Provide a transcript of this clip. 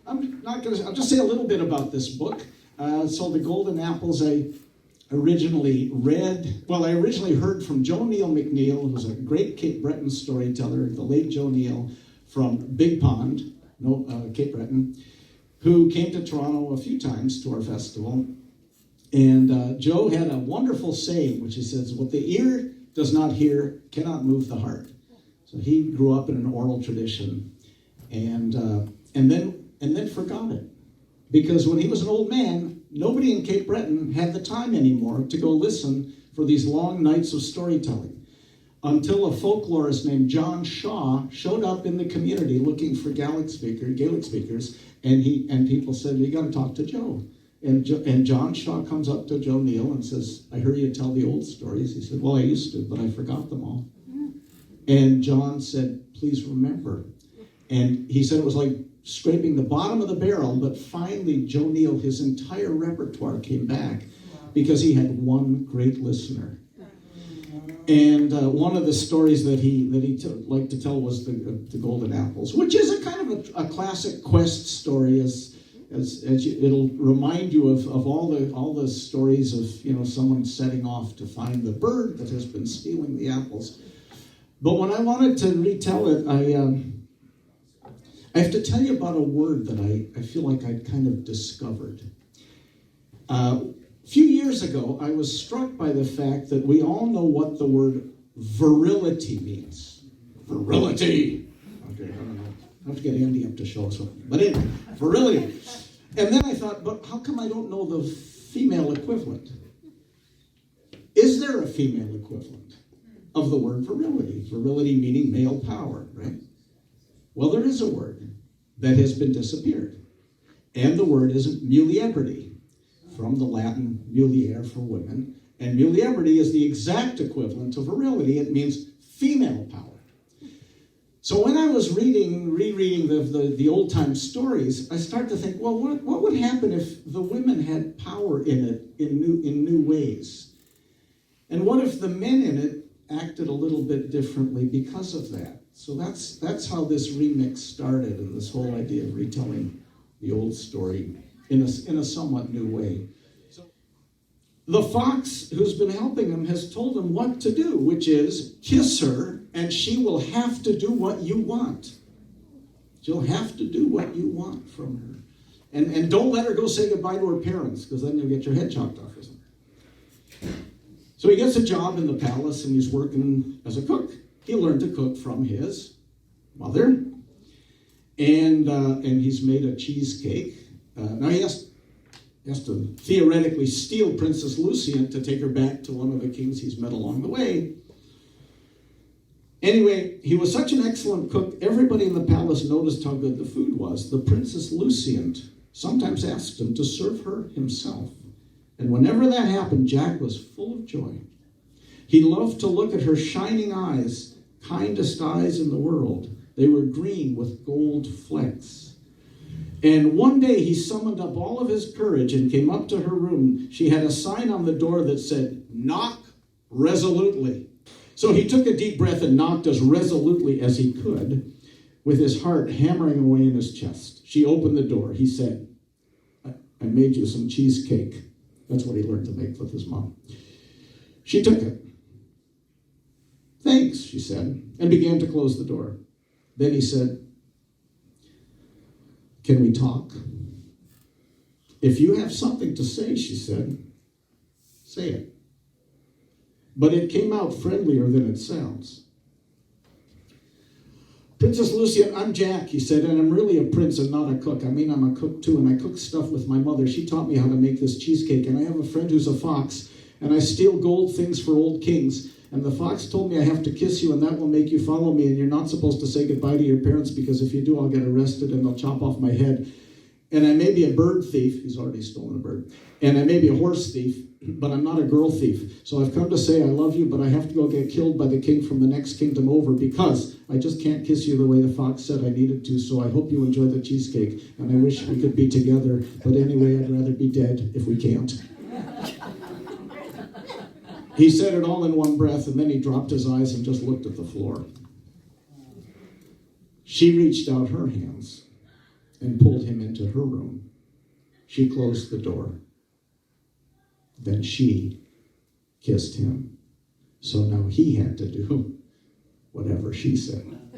I'll just say a little bit about this book. So the Golden Apples, I originally heard from Joe Neal McNeil, who was a great Cape Breton storyteller, the late Joe Neal from Big Pond, Cape Breton, who came to Toronto a few times to our festival. And Joe had a wonderful saying, which he says, what the ear does not hear cannot move the heart. So he grew up in an oral tradition and then forgot it. Because when he was an old man, nobody in Cape Breton had the time anymore to go listen for these long nights of storytelling. Until a folklorist named John Shaw showed up in the community looking for Gaelic speakers, and people said, you got to talk to Joe. And John Shaw comes up to Joe Neal and says, I hear you tell the old stories. He said, well, I used to, but I forgot them all. And John said, please remember. And he said it was like scraping the bottom of the barrel, but finally Joe Neal, his entire repertoire came back because he had one great listener. And one of the stories that he liked to tell was the Golden Apples, which is a kind of a classic quest story, as it'll remind you of all the stories of someone setting off to find the bird that has been stealing the apples. But when I wanted to retell it, I have to tell you about a word that I feel like I'd kind of discovered. A few years ago, I was struck by the fact that we all know what the word virility means. Virility! Okay, I don't know. I have to get Andy up to show us what. But anyway, virility. And then I thought, but how come I don't know the female equivalent? Is there a female equivalent of the word virility? Virility meaning male power, right? Well, there is a word that has been disappeared. And the word is muliebrity, from the Latin mulier for women. And muliebrity is the exact equivalent of virility. It means female power. So when I was rereading the old-time stories, I started to think, well, what would happen if the women had power in it in new ways? And what if the men in it acted a little bit differently because of that? So that's how this remix started, and this whole idea of retelling the old story in a somewhat new way. So the fox who's been helping him has told him what to do, which is kiss her, and she will have to do what you want. She'll have to do what you want from her. And don't let her go say goodbye to her parents, because then you'll get your head chopped off or something. So he gets a job in the palace, and he's working as a cook. He learned to cook from his mother, and he's made a cheesecake. Now he has to theoretically steal Princess Lucien to take her back to one of the kings he's met along the way. Anyway, he was such an excellent cook, everybody in the palace noticed how good the food was. The Princess Lucien sometimes asked him to serve her himself. And whenever that happened, Jack was full of joy. He loved to look at her shining eyes, kindest eyes in the world. They were green with gold flecks. And one day he summoned up all of his courage and came up to her room. She had a sign on the door that said, "Knock resolutely." So he took a deep breath and knocked as resolutely as he could, with his heart hammering away in his chest. She opened the door. He said, I made you some cheesecake. That's what he learned to make with his mom. She took it. Thanks, she said, and began to close the door. Then he said, can we talk? If you have something to say, she said, say it. But it came out friendlier than it sounds. Princess Lucien, I'm Jack, he said, and I'm really a prince and not a cook. I mean, I'm a cook too, and I cook stuff with my mother. She taught me how to make this cheesecake, and I have a friend who's a fox, and I steal gold things for old kings. And the fox told me I have to kiss you, and that will make you follow me, and you're not supposed to say goodbye to your parents, because if you do, I'll get arrested, and they'll chop off my head. And I may be a bird thief. He's already stolen a bird. And I may be a horse thief, but I'm not a girl thief. So I've come to say I love you, but I have to go get killed by the king from the next kingdom over, because I just can't kiss you the way the fox said I needed to. So I hope you enjoy the cheesecake, and I wish we could be together. But anyway, I'd rather be dead if we can't. He said it all in one breath, and then he dropped his eyes and just looked at the floor. She reached out her hands, and pulled him into her room. She closed the door. Then she kissed him. So now he had to do whatever she said.